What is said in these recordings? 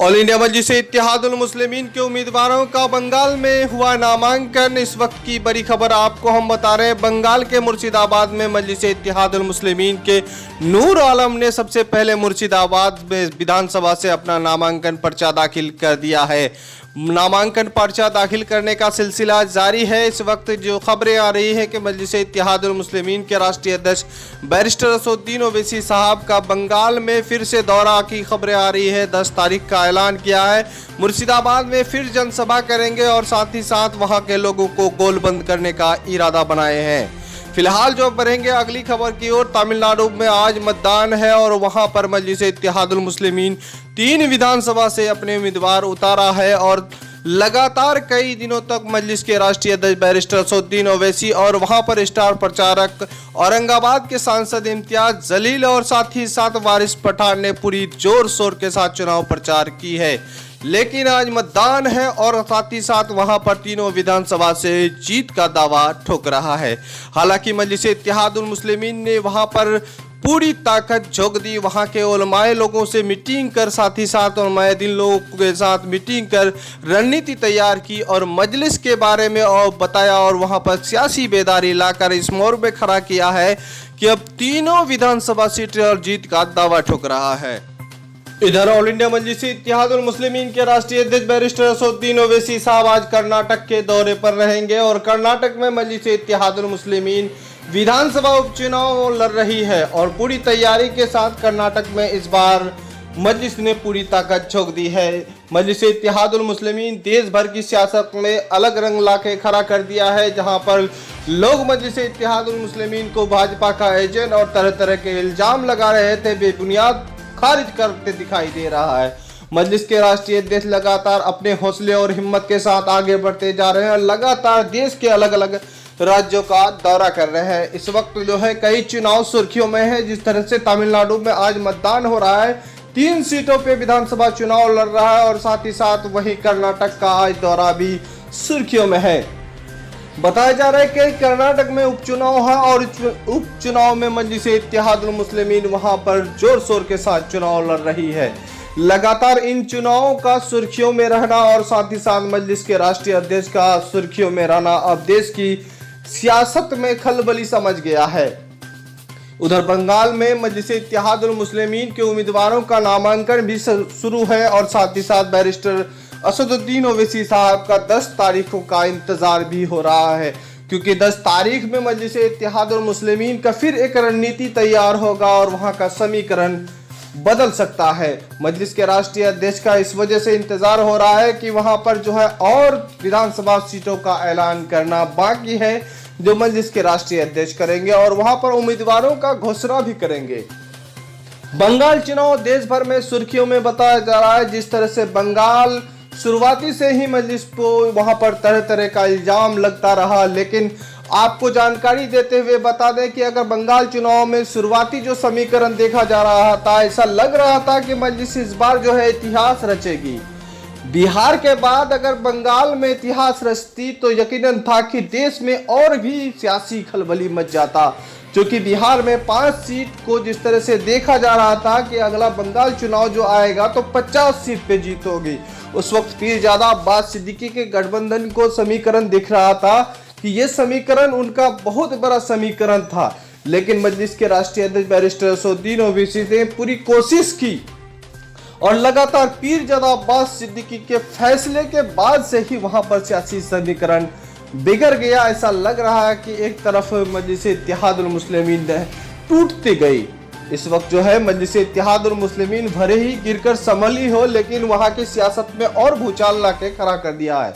All India मजलिस इत्तेहादुल मुस्लिमीन के उम्मीदवारों का बंगाल में हुआ नामांकन। इस वक्त की बड़ी खबर आपको हम बता रहे हैं। बंगाल के मुर्शिदाबाद में मजलिस इत्तेहादुल मुस्लिमीन के नूर आलम ने सबसे पहले मुर्शिदाबाद में विधानसभा से अपना नामांकन पर्चा दाखिल कर दिया है। नामांकन पर्चा दाखिल करने का सिलसिला जारी है। इस वक्त जो खबरें आ रही है कि मजलिस इत्तेहादुल मुस्लिमीन के राष्ट्रीय अध्यक्ष बैरिस्टर असदुद्दीन ओवैसी साहब का बंगाल में फिर से दौरा की खबरें आ रही है। 10 तारीख का ऐलान किया है। मुर्शिदाबाद में फिर जनसभा करेंगे और साथ ही साथ वहां के लोगों को गोलबंद करने का इरादा बनाए हैं। फिलहाल जो बढ़ेंगे अगली खबर की ओर, तमिलनाडु में आज मतदान है और वहां पर मजलिस इत्तेहादुल मुस्लिमीन 3 विधानसभा से अपने उम्मीदवार उतारा है और लगातार कई दिनों तक मजलिस के राष्ट्रीय अध्यक्ष बैरिस्टर असदुद्दीन ओवैसी और वहां पर स्टार प्रचारक औरंगाबाद के सांसद इम्तियाज जलील और साथ ही साथ वारिस पठान ने पूरी जोर शोर के साथ चुनाव प्रचार की है। लेकिन आज मतदान है और साथ ही साथ वहां पर तीनों विधानसभा से जीत का दावा ठोक रहा है। हालांकि मजलिस इत्तेहादुल मुस्लिमीन ने वहां पर पूरी ताकत झोंक दी। वहां के उलमाए लोगों से मीटिंग कर, साथ ही साथ उलमाए दिन लोगों के साथ मीटिंग कर रणनीति तैयार की और मजलिस के बारे में और बताया और वहां पर सियासी बेदारी लाकर इस मोड़ में खड़ा किया है कि अब तीनों विधानसभा सीटें और जीत का दावा ठोक रहा है। इधर ऑल इंडिया मजलिस इत्तेहादुल मुस्लिमीन के राष्ट्रीय अध्यक्ष बैरिस्टर असदुद्दीन ओवैसी साहब आज कर्नाटक के दौरे पर रहेंगे और कर्नाटक में मजलिस इत्तेहादुल मुस्लिमीन विधानसभा उपचुनाव लड़ रही है और पूरी तैयारी के साथ कर्नाटक में इस बार मजलिस ने पूरी ताकत झोंक दी है। मजलिस इत्तेहादुल मुस्लिमीन देश भर की सियासत में अलग रंग लाके खड़ा कर दिया है, जहां पर लोग मजलिस इत्तेहादुल मुस्लिमीन को भाजपा का एजेंट और तरह तरह के इल्जाम लगा रहे थे, बेबुनियाद खारिज करते दिखाई दे रहा है। मजलिस के राष्ट्रीय अध्यक्ष लगातार अपने हौसले और हिम्मत के साथ आगे बढ़ते जा रहे हैं और लगातार देश के अलग अलग राज्यों का दौरा कर रहे हैं। इस वक्त जो है कई चुनाव सुर्खियों में है। जिस तरह से तमिलनाडु में आज मतदान हो रहा है, 3 सीटों पे विधानसभा चुनाव लड़ रहा है और साथ ही साथ वही कर्नाटक का आज दौरा भी सुर्खियों में है। बताया जा रहा है कि कर्नाटक में उपचुनाव है और उपचुनाव में मजलिस इत्तेहादुल मुस्लिमीन वहां पर जोर शोर के साथ चुनाव लड़ रही है। लगातार इन चुनावों का सुर्खियों में रहना और साथ ही साथ मजलिस के राष्ट्रीय अध्यक्ष का सुर्खियों में रहना अब देश की सियासत में खलबली समझ गया है। उधर बंगाल में मजलिस इत्तेहादुल मुस्लिमीन के उम्मीदवारों का नामांकन भी शुरू है और साथ ही साथ बैरिस्टर असदुद्दीन ओवैसी साहब का 10 तारीखों का इंतजार भी हो रहा है, क्योंकि 10 तारीख में मजलिस इत्तेहादुल मुस्लिमीन का फिर एक रणनीति तैयार होगा और वहां का समीकरण बदल सकता है। मजलिस के राष्ट्रीय अध्यक्ष का इस वजह से इंतजार हो रहा है कि वहां पर जो है और विधानसभा सीटों का ऐलान करना बाकी है, जो मजलिस के राष्ट्रीय अध्यक्ष करेंगे और वहां पर उम्मीदवारों का घोषणा भी करेंगे। बंगाल चुनाव देश भर में सुर्खियों में बताया जा रहा है। जिस तरह से बंगाल शुरुआती से ही मजलिस को वहां पर तरह तरह का इल्जाम लगता रहा, लेकिन आपको जानकारी देते हुए बता दें कि अगर बंगाल चुनाव में शुरुआती जो समीकरण देखा जा रहा था, ऐसा लग रहा था कि मजलिस इस बार जो है इतिहास रचेगी। बिहार के बाद अगर बंगाल में इतिहास रचती तो यकीनन था कि देश में और भी सियासी खलबली मच जाता, क्योंकि बिहार में 5 सीट को जिस तरह से देखा जा रहा था कि अगला बंगाल चुनाव जो आएगा तो 50 सीट पे जीत होगी। उस वक्त पीरजादा अब्बास सिद्दीकी के गठबंधन को समीकरण दिख रहा था कि यह समीकरण उनका बहुत बड़ा समीकरण था, लेकिन मजलिस के राष्ट्रीय अध्यक्ष बैरिस्टर असदुद्दीन ओवैसी ने पूरी कोशिश की और लगातार पीरजादा अब्बास सिद्दीकी के फैसले के बाद से ही वहां पर सियासी समीकरण बिगड़ गया। ऐसा लग रहा है कि एक तरफ मजलिस इत्तेहादुल मुस्लिमीन टूटती गई। इस वक्त जो है मजलिस इत्तेहादुल मुस्लिमीन भले ही गिरकर संभली हो, लेकिन वहां की सियासत में और भूचाल लाके खड़ा कर दिया है।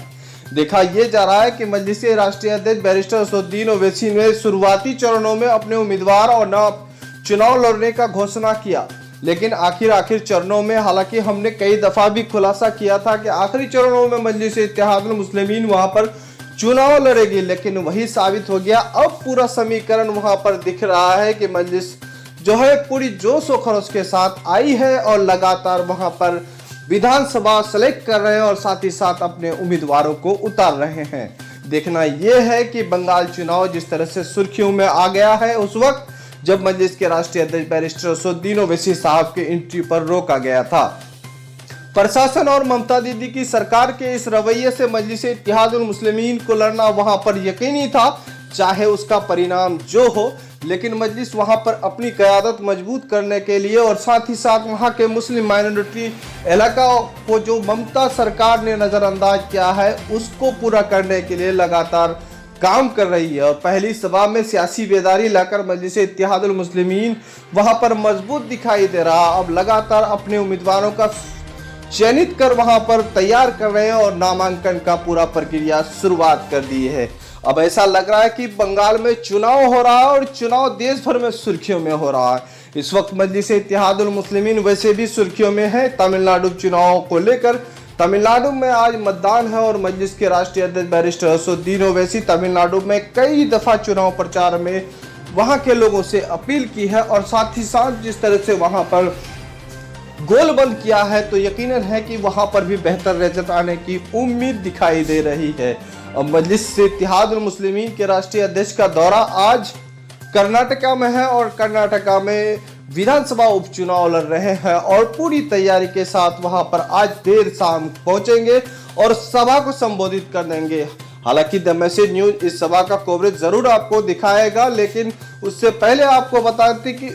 देखा यह जा रहा है कि मजलिस के राष्ट्रीय अध्यक्ष बैरिस्टर असदुद्दीन ओवैसी ने शुरुआती चरणों में अपने उम्मीदवार और चुनाव लड़ने का घोषणा किया, लेकिन आखिर चरणों में, हालांकि हमने कई दफा भी खुलासा किया था कि आखिरी चरणों में मजलिस इत्तेहादुल मुस्लिमीन वहां पर चुनाव लड़ेगी, लेकिन वही साबित हो गया। अब पूरा समीकरण वहां पर दिख रहा है कि मजलिस जो है पूरी जोश और खरोश के साथ आई है और लगातार वहां पर विधानसभा सेलेक्ट कर रहे हैं और साथ ही साथ अपने उम्मीदवारों को उतार रहे हैं। देखना यह है कि बंगाल चुनाव जिस तरह से सुर्खियों में आ गया है उस वक्त जब मजलिस के राष्ट्रीय अध्यक्ष बैरिस्टर असदुद्दीन ओवैसी साहब के एंट्री पर रोका गया था। प्रशासन और ममता दीदी की सरकार के इस रवैये से मजलिस इत्तेहादुल मुस्लिमीन को लड़ना वहां पर यकीनी था, चाहे उसका परिणाम जो हो। लेकिन मजलिस वहां पर अपनी क़यादत मजबूत करने के लिए और साथ ही साथ वहां के मुस्लिम माइनॉरिटी इलाका को जो ममता सरकार ने नज़रअंदाज किया है उसको पूरा करने के लिए लगातार काम कर रही है। और पहली सभा में सियासी बेदारी लाकर मजलिस इत्तेहादुल मुस्लिमीन वहां पर मजबूत दिखाई दे रहा। अब लगातार अपने उम्मीदवारों का चयनित कर वहां पर तैयार कर रहे हैं और नामांकन का पूरा प्रक्रिया शुरुआत कर दी है। अब ऐसा लग रहा है कि बंगाल में चुनाव हो रहा है और चुनाव देश भर में सुर्खियों में हो रहा है। इस वक्त मजलिस इत्तेहादुल मुस्लिमीन वैसे भी सुर्खियों में है तमिलनाडु चुनाव को लेकर। तमिलनाडु में आज मतदान है और मजलिस के राष्ट्रीय अध्यक्ष बैरिस्टर असदुद्दीन ओवैसी तमिलनाडु में कई दफा चुनाव प्रचार में वहां के लोगों से अपील की है और साथ ही साथ जिस तरह से वहां पर गोलबंद किया है तो यकीनन है कि वहां पर भी बेहतर रिजल्ट आने की उम्मीद दिखाई दे रही है। अब मजलिस इत्तेहादुल मुस्लिमीन के राष्ट्रीय अध्यक्ष का दौरा आज कर्नाटका में है और कर्नाटका में विधानसभा उपचुनाव लड़ रहे हैं और पूरी तैयारी के साथ वहां पर आज देर शाम पहुंचेंगे और सभा को संबोधित कर देंगे। हालांकि द मैसेज न्यूज इस सभा का कवरेज जरूर आपको दिखाएगा, लेकिन उससे पहले आपको बताते कि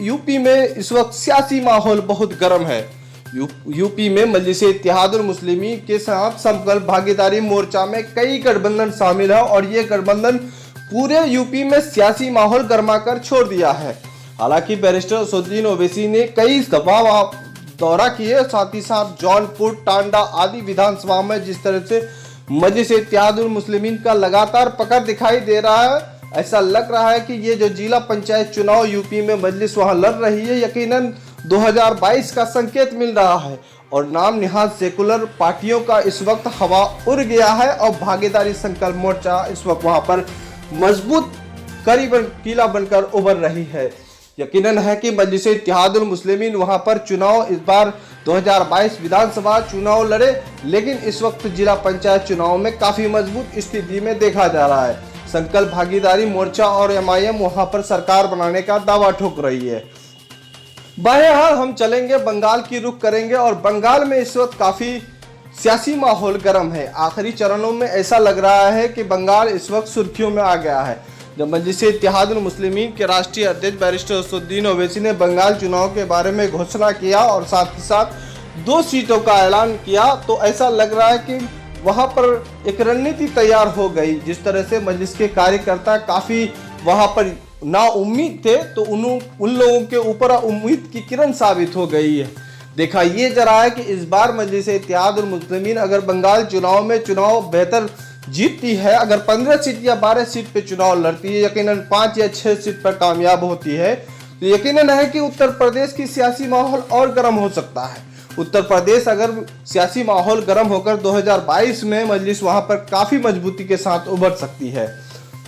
यूपी में इस वक्त सियासी माहौल बहुत गर्म है। यूपी में मजलिस इत्तेहादुल मुस्लिमीन के साथ संकल्प भागीदारी मोर्चा में कई गठबंधन शामिल है और ये गठबंधन पूरे यूपी में सियासी माहौल गर्माकर छोड़ दिया है। हालांकि बैरिस्टर असदुद्दीन ओवैसी ने कई सभा दौरा किए, साथ ही साथ जौनपुर, टांडा आदि विधानसभा में जिस तरह से मजलिस इत्तेहादुल मुस्लिमीन का लगातार पकड़ दिखाई दे रहा है, ऐसा लग रहा है कि ये जो जिला पंचायत चुनाव यूपी में मजलिस वहां लड़ रही है यकीनन 2022 का संकेत मिल रहा है और नाम निहाद सेकुलर पार्टियों का इस वक्त हवा उड़ गया है और भागीदारी संकल्प मोर्चा इस वक्त वहां पर मजबूत करीबन किला बनकर उभर रही है। यकीनन है कि मजलिस इत्तेहादुल मुस्लिमीन वहां पर चुनाव इस बार 2022 विधानसभा चुनाव लड़े, लेकिन इस वक्त जिला पंचायत चुनाव में काफी मजबूत स्थिति में देखा जा रहा है। संकल्प भागीदारी मोर्चा और एमआईएम वहां पर सरकार बनाने का दावा ठोक रही है। बहरहाल हम चलेंगे बंगाल की रुख करेंगे और बंगाल में इस वक्त काफी सियासी माहौल गर्म है। आखिरी चरणों में ऐसा लग रहा है कि बंगाल इस वक्त सुर्खियों में आ गया है। जब मजलिस इत्तेहादुल मुस्लिमीन के राष्ट्रीय अध्यक्ष बैरिस्टर असदुद्दीन ओवैसी ने बंगाल चुनाव के बारे में घोषणा किया और साथ ही साथ 2 सीटों का ऐलान किया तो ऐसा लग रहा है कि वहां पर एक रणनीति तैयार हो गई। जिस तरह से मजलिस के कार्यकर्ता काफी वहां पर ना उम्मीद थे तो उन लोगों के ऊपर उम्मीद की किरण साबित हो गई है। देखा ये जा रहा है कि इस बार मजलिस इत्तेहादुल मुस्लिमीन अगर बंगाल चुनाव में चुनाव बेहतर जीतती है, अगर 15 सीट या 12 सीट पे चुनाव लड़ती है, यकीनन 5 या 6 सीट पर कामयाब होती है, तो यकीनन है कि उत्तर प्रदेश की सियासी माहौल और गर्म हो सकता है। उत्तर प्रदेश अगर सियासी माहौल गर्म होकर 2022 में मजलिस वहां पर काफी मजबूती के साथ उभर सकती है।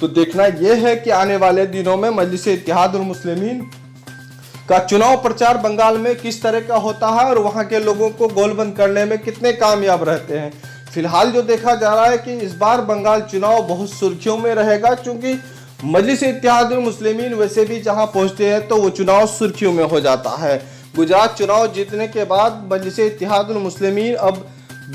तो देखना यह है कि आने वाले दिनों में मजलिस इत्तेहादुल मुस्लिमीन का चुनाव प्रचार बंगाल में किस तरह का होता है और वहां के लोगों को गोलबंद करने में कितने कामयाब रहते हैं। फिलहाल जो देखा जा रहा है कि इस बार बंगाल चुनाव बहुत सुर्खियों में रहेगा, क्योंकि मजलिस इत्तेहादुल मुस्लिमीन वैसे भी जहां पहुंचते हैं तो वो चुनाव सुर्खियों में हो जाता है। गुजरात चुनाव जीतने के बाद मजलिस इत्तेहादुल मुस्लिमीन अब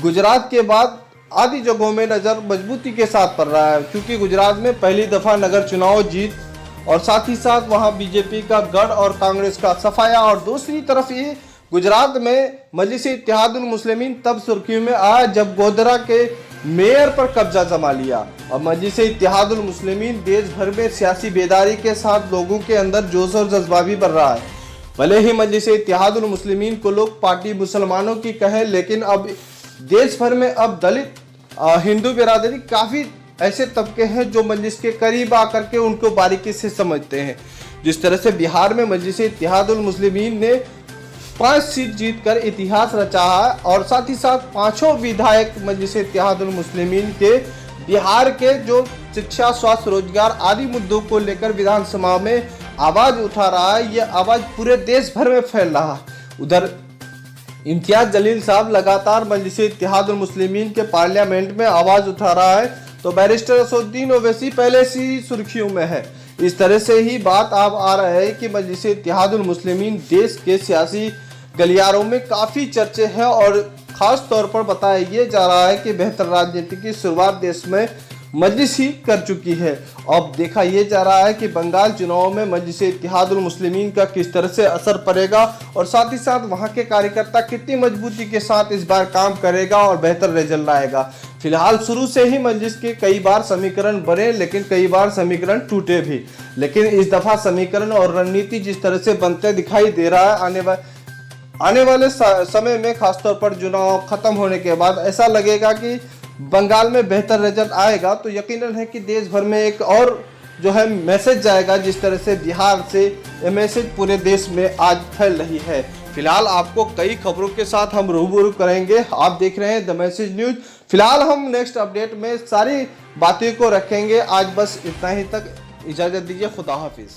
गुजरात के बाद आदि जगहों में नजर मजबूती के साथ पड़ रहा है, क्योंकि गुजरात में पहली दफा नगर चुनाव जीत और साथ ही साथ वहां बीजेपी का गढ़ और कांग्रेस का सफाया। और दूसरी तरफ ये गुजरात में मजलिस इत्तेहादुल मुस्लिमीन तब सुर्खियों में आया जब गोधरा के मेयर पर कब्जा जमा लिया। और मजलिस इत्तेहादुल मुस्लिमीन देश भर में सियासी बेदारी के साथ लोगों के अंदर जोश और जज्बा भी बढ़ रहा है। भले ही मजलिस इत्तेहादुल मुस्लिमीन को लोग पार्टी मुसलमानों की कहे, लेकिन अब देश भर में अब दलित हिंदू बिरादरी काफ़ी ऐसे तबके हैं जो मजलिस के करीब आकर के उनको बारीकी से समझते हैं। जिस तरह से बिहार में मजलिस इत्तेहादुल मुस्लिमीन ने 5 सीट जीतकर इतिहास रचा है और साथ ही साथ 5 विधायक मजलिस इत्तेहादुल मुस्लिमीन के बिहार के जो शिक्षा, स्वास्थ्य, रोजगार आदि मुद्दों को लेकर विधानसभा में आवाज उठा रहा है। ये आवाज पूरे देश भर में फैल रहा है। उधर इम्तियाज जलील साहब लगातार मजलिस इत्तेहादुल मुस्लिमीन के पार्लियामेंट में आवाज उठा रहा है, तो बैरिस्टर असदुद्दीन ओवैसी पहले से ही सुर्खियों में है। इस तरह से ही बात अब आ रहा है कि मजलिस इत्तेहादुल मुस्लिमीन देश के सियासी गलियारों में काफ़ी चर्चे हैं और खास तौर पर बताया ये जा रहा है कि बेहतर राजनीति की शुरुआत देश में मजलिस ही कर चुकी है। अब देखा यह जा रहा है कि बंगाल चुनाव में मजलिस इत्तेहादुल मुस्लिमीन का किस तरह से असर पड़ेगा और साथ ही साथ वहां के कार्यकर्ता कितनी मजबूती के साथ इस बार काम करेगा और बेहतर रिजल्ट लाएगा। फिलहाल शुरू से ही मजलिस के कई बार समीकरण बने, लेकिन कई बार समीकरण टूटे भी। लेकिन इस दफा समीकरण और रणनीति जिस तरह से बनते दिखाई दे रहा है, आने वाले समय में खासतौर पर चुनाव खत्म होने के बाद ऐसा लगेगा कि बंगाल में बेहतर रिजल्ट आएगा, तो यकीनन है कि देश भर में एक और जो है मैसेज जाएगा। जिस तरह से बिहार से ये मैसेज पूरे देश में आज फैल रही है। फिलहाल आपको कई खबरों के साथ हम रूबरू करेंगे। आप देख रहे हैं द मैसेज न्यूज। फिलहाल हम नेक्स्ट अपडेट में सारी बातें को रखेंगे। आज बस इतना ही तक, इजाजत दीजिए। खुदा हाफिज।